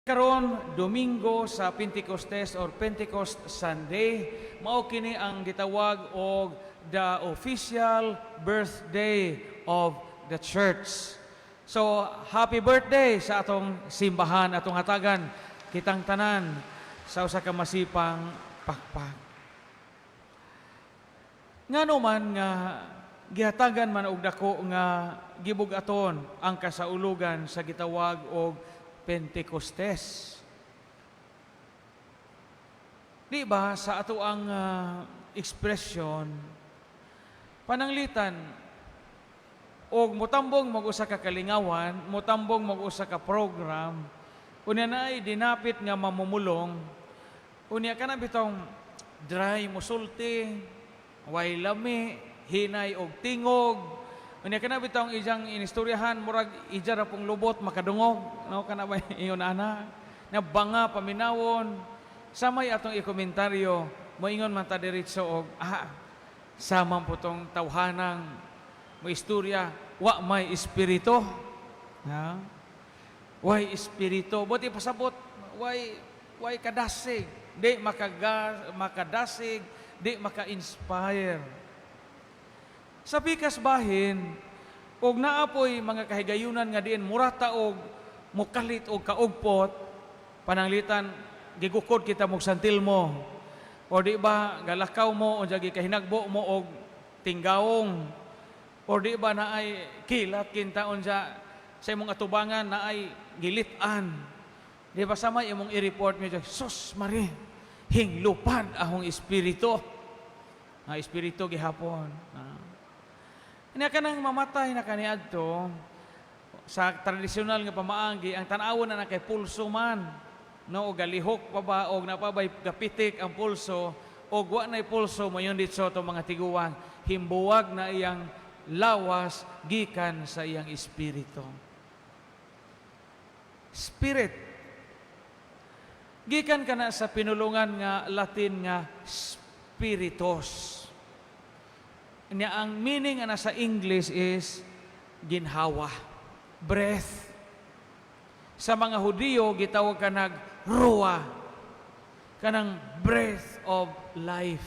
Karon Domingo sa Pentecostes or Pentecost Sunday, mao kini ang gitawag og the official birthday of the church. So, happy birthday sa atong simbahan, atong hatagan kitang tanan sa usa ka masipang pakpak. Ngano man nga gihatagan man og dako nga gibug-aton ang kasaulugan sa gitawag og Pentecostes. Di ba sa ato ang ekspresyon, pananglitan, o mutambong mag-usa ka kalingawan, mutambong mag-usa ka program, unya na ay dinapit nga mamumulong, unya ka na bitong dry musulti, way lami, hinay og tingog, unya kana bitaw ijang inistoryahan murag ija ra pong lubot makadungog no kana ba ingon ana na banga paminawon samay atong ikomentaryo moingon man ta diretso og sama po tong tawhanang mo istorya wa may espiritu ha way espiritu buti pasabot way kadasig di makadasig di maka-inspire. Sa pikas bahin, og naapoy mga kahigayunan nga diin murata og mukalit og kaugpot, pananglitan gigukod kita mog santil mo. O di ba galakaw mo o jagi kahinagbo mo og tinggawong. O di ba naay kilat kinta unja sa imong atubangan naay gilitan. Di ba samay imong i-report mo sus mari hinglupad ahong espiritu. Espiritu gihapon. Ina ka nang mamatay na kaniadto sa tradisyonal nga pamaanggi, ang tanawon na kay pulso man. No, o galihok pa ba, o napabay gapitik ang pulso, o wa na'y pulso, mayon dito itong mga tiguan, himbuwag na iyang lawas, gikan sa iyang espiritu. Spirit. Gikan ka na sa pinulungan nga Latin nga spiritus. Ang meaning na sa English is ginhawa, breath. Sa mga Hudiyo, gitawag ka ruah, kanang breath of life.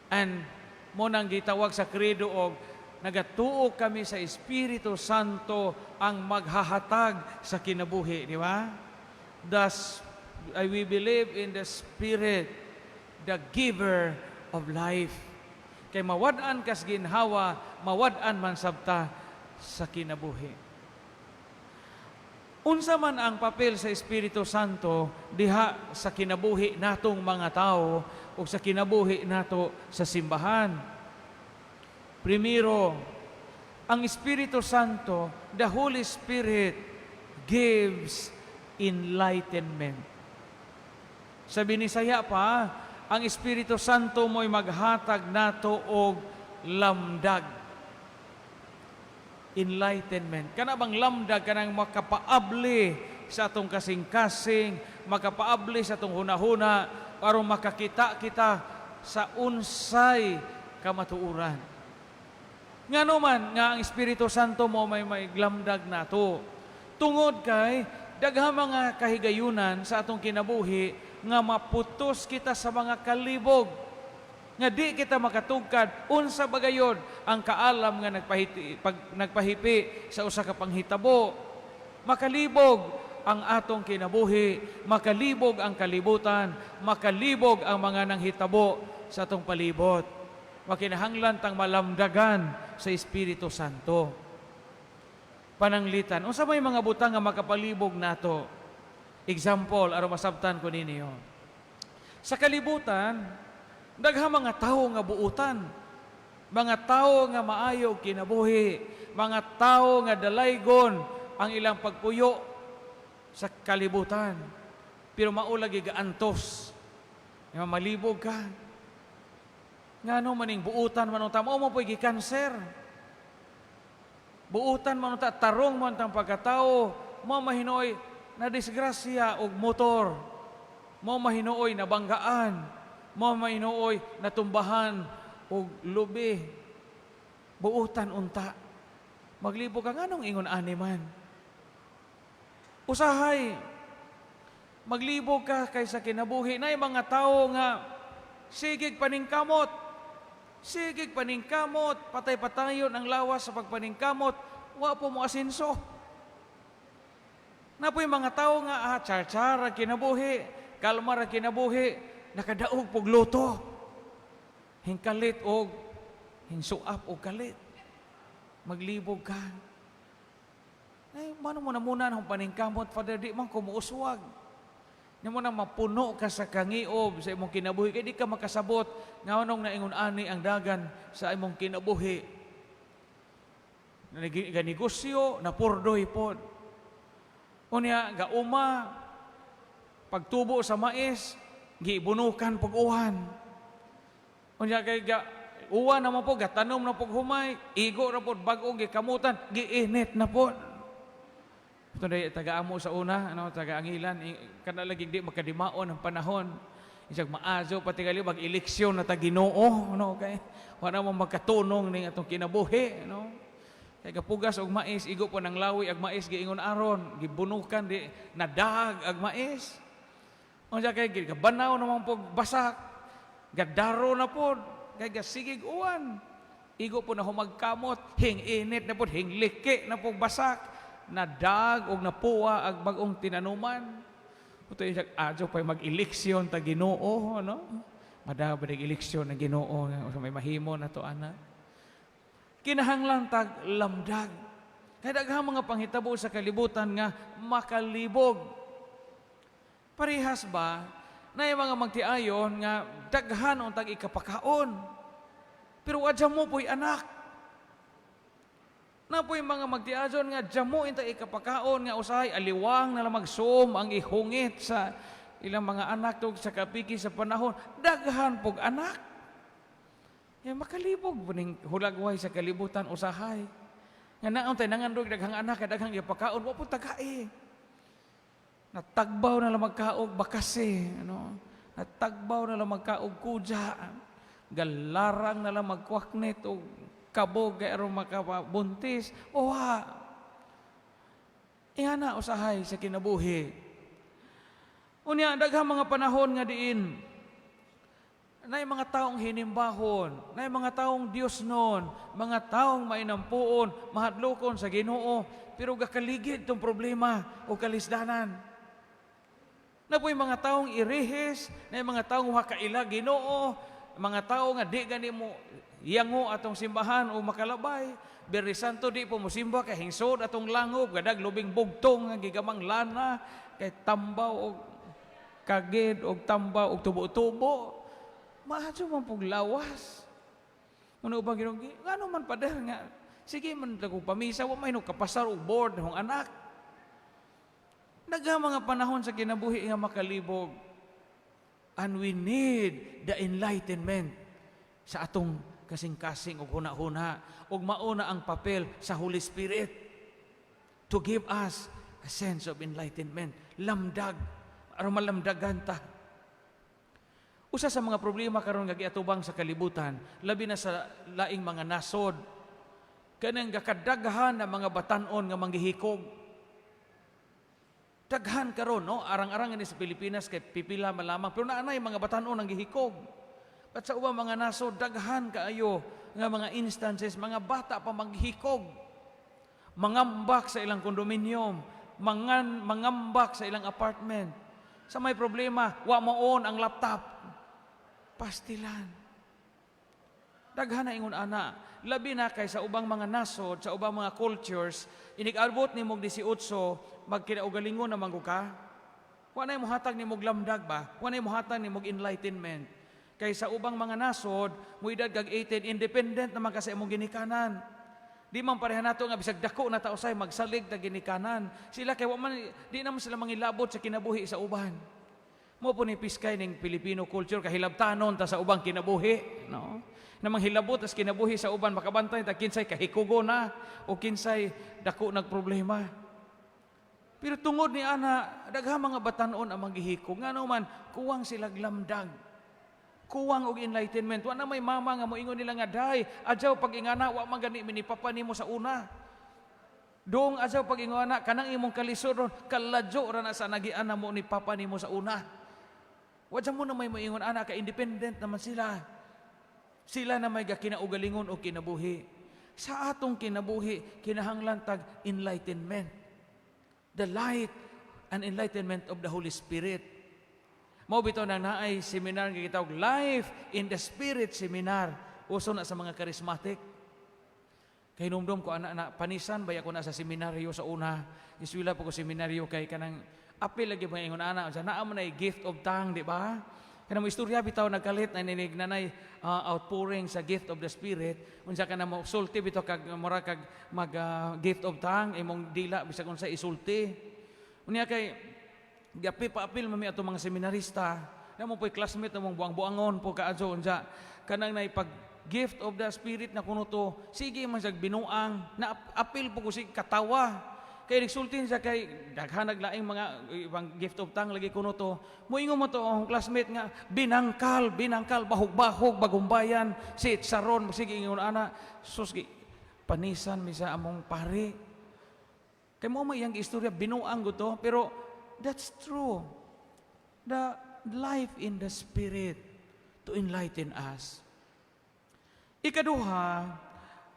And mo nang gitawag sa credo og nagatuo kami sa Espiritu Santo ang maghahatag sa kinabuhi, di ba? Thus, we believe in the Spirit, the giver of life. Kay mawad-an kas ginhawa, mawad-an man sabta sa kinabuhi. Unsa man ang papel sa Espiritu Santo diha sa kinabuhi natong mga tao o sa kinabuhi nato sa simbahan. Primero, ang Espiritu Santo, the Holy Spirit gives enlightenment. Sa binisaya pa, ang Espiritu Santo mo'y maghatag nato og lamdag. Enlightenment. Kana bang lamdag kanang makapaabli sa atong kasing-kasing, makapaabli sa atong hunahuna, aron makakita kita sa unsay kamatuuran. Ngano man nga ang Espiritu Santo mo may lamdag nato. Tungod kay daghang mga kahigayunan sa atong kinabuhi nga maputos kita sa mga kalibog, nga di kita makatugkad, unsa bagayod ang kaalam nga nagpahipi sa usa ka panghitabo. Makalibog ang atong kinabuhi, makalibog ang kalibutan, makalibog ang mga nanghitabo sa atong palibot. Makinahanglan tang malamdagan sa Espiritu Santo. Pananglitan, unsa may mga butang nga makapalibog nato? Example, aron masabtan ko ninyo. Sa kalibutan, daghang mga tao nga buutan, mga tao nga maayo kinabuhi, mga tao nga dalaygon ang ilang pagpuyo sa kalibutan. Pero maulagi gaantos, nga malibog ka. Ngano maning buutan man unta mo po'y gikanser. Buutan man unta tarong man tang pagkatao, mo mahinoy na disgrasya og motor, mo mahinuoy na banggaan, mo mahinuoy na tumbahan og lubi. Buutan unta. Maglibo ka nganong ingon ani man. Usahay maglibog ka kaysa kinabuhi na mga tao nga sigig paningkamot, patay-patayon ang lawas sa pagpaningkamot, wa po mo asinso. Na po yung mga tao nga, char-char ang kinabuhi, kalmar ang kinabuhi, nakadaog pog luto, hingkalit o hinsuap o kalit. Maglibog ka. Ay, mano mo na muna ng paningkamot, Father, di man kumuuswag. Di mo na mapuno ka sa kangiob sa imong kinabuhi, kaya di ka makasabot nga anong naingon ani ang dagan sa imong kinabuhi. Ganegosyo, napurdoy po. Unya, gauma, pagtubo sa mais, giibunukan pag-uwan. Unya, kay uwan naman po, gatanom na po humay, igo na po, bagong gikamutan, giinit na po. Ito na taga-amo sa una, taga-angilan, kana lagi di makadimaon ang panahon. Isang maazo, pati gali, mag-eleksyon na taginoo, okay? Wala mo magkatunong ng atong kinabuhi, Kaya kapugas og mais, igo po ng lawi, ag mais, giingon aron, gibunukan, di, nadag ag mais. O siya kaya, gabanaw naman po, basak, gadaro na po, kaya sigig uwan. Igo po na humagkamot, hing-init na po, hing-liki na po, basak, nadag o napuwa ag bagong tinanuman. Ito yung adyo pa mag-eleksyon ta Ginoo, Madaba nag-eleksyon na Ginoo, may mahimo na to, ana. Kinahanglan tag lamdag. Kaya daghang mga panghitabo sa kalibutan nga makalibog. Parehas ba na yung mga magtiayon nga daghan o tag ikapakaon. Pero adya mo po'y anak. Na po yung mga magtiadyon nga jamo inta ikapakaon nga usahay aliwang na magsum ang ihungit sa ilang mga anak tug sa kapiki sa panahon daghan pog anak. Makalibog buning hulagway sa kalibutan usahay. Nga naon tay nangandog daghang anak daghang ipakaon wa po tagae. Natagbaw na lang magkaog bakase, Natagbaw na lang magkaog kudya. Galarang na lang magkwaknet o kabog kay aron makabuntis. Oha. Ihana usahay sa kinabuhi. Unya daghang mga panahon nga diin na mga taong hinimbahon, na mga taong Dios noon, mga taong mainampuon, mahadlokon sa Ginoo, pero gakaligid tong problema o kalisdanan. Na po yung mga taong irihis, na yung mga taong wakaila Ginoo, mga tao nga di gani mo yango atong simbahan o makalabay, Biyernes Santo di po mo simba kay hingsod atong langob, gadag lubing bugtong nga gigamang lana, kay tambaw o kagid o tambaw o tubo-tubo. Maadyo man pong lawas. Muna ubang ginong, ano man pader nga, sige man tagong pamisa, wa may no kapasar o board ng anak. Nagha mga panahon sa kinabuhi nga makalibog. And we need the enlightenment sa atong kasing-kasing o huna-huna. O mauna ang papel sa Holy Spirit to give us a sense of enlightenment. Lamdag. Aron malamdagan ta. Usa sa mga problema karon nga giatubang sa kalibutan, labi na sa laing mga nasod, kanang gakadaghan na mga batan-on nga manggihikog. Daghan karon, arang-arang ni sa Pilipinas kay pipila malamang, pero naanay mga batan-on ang gihikog. At sa ubang mga nasod, daghan kaayo nga mga instances, mga bata pa manghikog. Mangambak sa ilang kondominium, mangambak sa ilang apartment. Sa may problema, wa maon ang laptop. Pastilan. Daghan na ingon ana, labi na kay sa ubang mga nasod, sa ubang mga cultures, inig-abot ni mog 18, magkinaugalingon na manggo ka. Wa nay mohatag ni mog lamdag ba? Wa nay mohatag ni mog enlightenment. Kay sa ubang mga nasod, mo edad kag 18, independent naman kasi imong ginikanan. Di man pareha nato nga bisag dako na tausay magsalig ta ginikanan. Sila kay wa man di naman sila mangilabot sa kinabuhi sa uban. Mo po ni piskay ning Filipino culture kahilabtanon ta sa ubang kinabuhi, Namang hilabot as kinabuhi sa uban makabantay ta kinsay kahikugo na o kinsay dako nagproblema. Pero tungod ni ana daghang mga batan-on ang maghihikog ngano man kuwang sila lamdag. Kuwang og enlightenment. Wa na may mama nga moingon nila nga day adyaw pag ingana wa man gani minipapa nimo sa una. Doong asaw pag-ingon anak, kanang imong kalisod ron, kaladyo ra na sa nagian na mo ni papa nimo sa una. Wadya mo na may maingon anak, ka-independent naman sila. Sila na may kinaugalingon o kinabuhi. Sa atong kinabuhi, kinahanglan tag enlightenment. The light and enlightenment of the Holy Spirit. Mao bitaw nang naay seminar nga gitawag Life in the Spirit Seminar. Uso na sa mga charismatic. Kay numdum ko anak panisan baya ko na sa seminaryo sa una. Iswila po ko seminaryo kay kanang apil lagi mga ingon anak. Sa naa mo na gift of tongue, di ba? Kanang mo istorya bitaw nagkalit na ninig nanay outpouring sa gift of the Spirit. Unsa ka na mo sulti bitaw kag mura kag mag gift of tongue imong dila bisag unsa isulti. Unya kay gapi paapil mami ato mga seminarista. Namo po'y classmate namong buang-buangon po kaadso unsa kanang nay pag gift of the Spirit na kuno to, sige man siya binuang, na apil po ko si katawa. Kaya nagsultin siya kay daghanag laing mga ibang gift of tongue lagi kuno to. Moingon mo to ang classmate nga, binangkal, bahog-bahog, bagumbayan, si Saron, sige ingon ana, sus, panisan mi sa among pare. Kaya mo may iyang istorya, binuang ko to, pero that's true. The life in the Spirit to enlighten us. Ikaduha,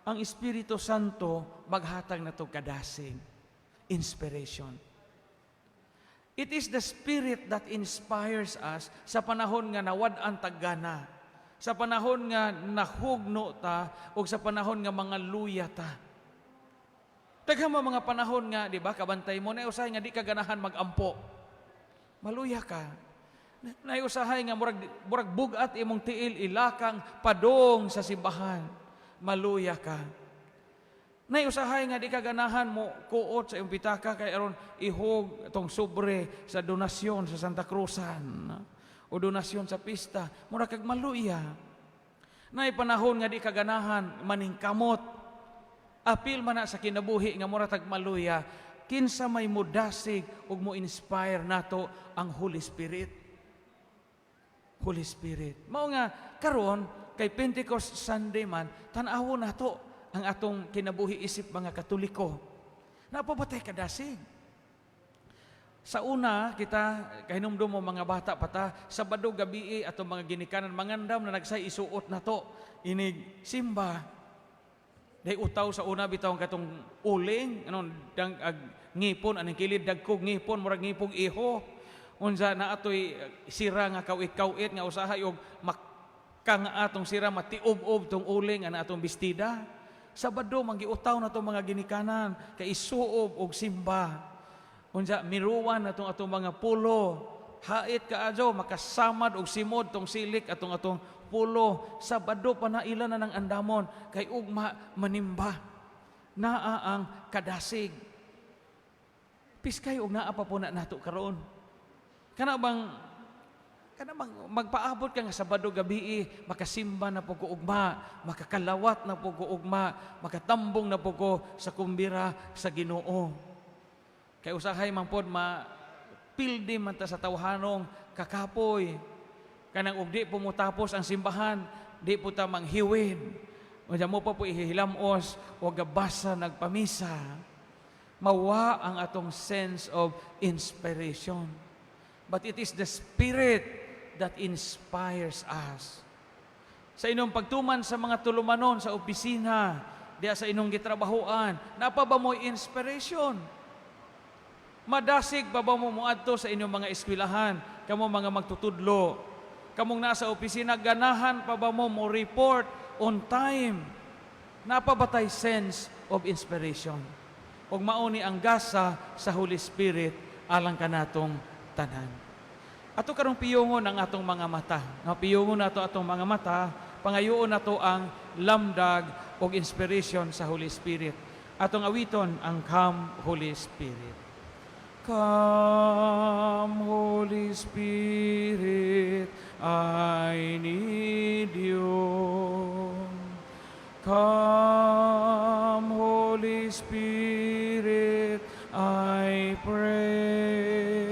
ang Espiritu Santo maghatag na ito kadasing, inspiration. It is the Spirit that inspires us sa panahon nga nawad-an taggana, sa panahon nga nahugno ta, o sa panahon nga mga luya ta. Daghang mga panahon nga, di ba, kabantay mo, na usay nga di ka ganahan mag-ampo. Maluya ka. Naiusahay nga murag bugat imong tiil ilakang padong sa simbahan. Maluya ka. Naiusahay nga di ka ganahan mo kuot sa iyong pitaka kay aron ihog itong sobre sa donasyon sa Santa Cruzan o donasyon sa pista. Murag kag maluya. Nay panahon nga di ka ganahan maningkamot. Apil man na sa kinabuhi nga murag tag maluya. Kinsa may mudasig ug mo inspire nato ang Holy Spirit. Holy Spirit. Mao nga karon kay Pentecost Sunday man tan-awo nato ang atong kinabuhi isip mga Katoliko. Napabatay kadasig. Sa una kita kahinumdum mo mga bata pata Sabado gabi atong mga ginikanan mangandam na nagsay isuot nato inig simba. Day utaw sa una bitaw katong uling anon dang ngipon aning kilid dagkog ngipon murag ngipong iho. Unsa na atoy sira nga kawit-kawit nga usahay og makka nga atong sira matiub-ob tong uling ana atong bestida. Sabado manggiutaw na tong mga ginikanan kay isuob og simba. Unsa miruwan na atong mga pulo. Hait kaadyo makasamad og simod tong silik atong pulo. Sabado pa na ilan na ng andamon kay ugma manimba. Naa ang kadasig. Piskay og naa pa po na nato karon. Kana bang magpaabot ka nga Sabado gabi makasimba na po ko ugma, makakalawat na po ko ugma, makatambong na po ko sa kumbira sa Ginoo. Kay usahay man pod pildi man ta sa tawhanong kakapoy. Kanang ug di po mo tapos ang simbahan, di po ta manghiwin. O mo pa po ihilamos o gabasa nagpamisa. Mawa ang atong sense of inspiration. But it is the Spirit that inspires us. Sa inyong pagtuman sa mga tulumanon sa opisina, diya sa inyong gitrabahoan, napa ba mo inspiration? Madasig pa ba mo muadto sa inyong mga eskwelahan, kamo mga magtutudlo, kamong nasa opisina, ganahan pa ba mo report on time? Napa ba tay sense of inspiration? Ug mauni ang gasa sa Holy Spirit alang kanatong tanan. Ato karong piyongon ang atong mga mata. Piyongon nato atong mga mata, pangayoon nato ang lamdag o inspiration sa Holy Spirit. Atong awiton ang Come Holy Spirit. Come Holy Spirit, I need you. Come Holy Spirit, I pray.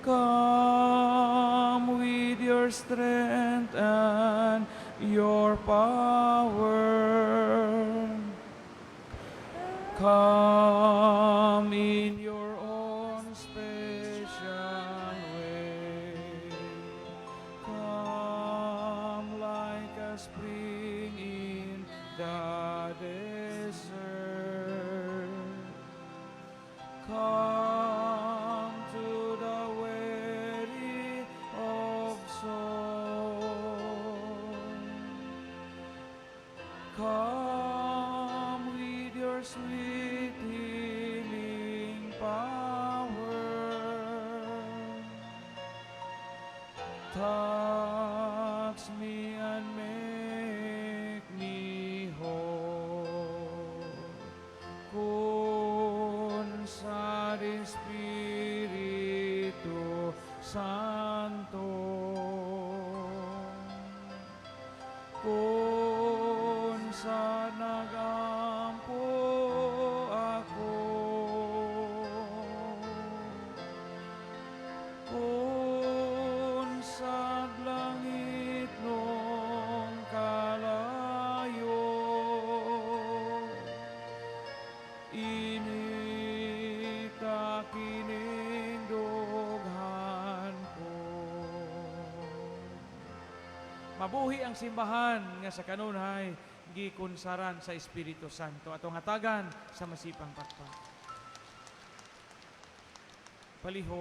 Come with your strength and your power. Come in your own special way. Come like a spring in the desert. Come to the weary of soul. Come with your sweet healing power. Touch me and make me whole. Con sa Espiritu Santo. Kung sa nagampo ako, kung sa langit nung kalayo, inita kining dughan ko. Mabuhi ang simbahan nga sa kanunay gikunsaran sa Espiritu Santo atong hatagan sa masipang patpat. Palihog.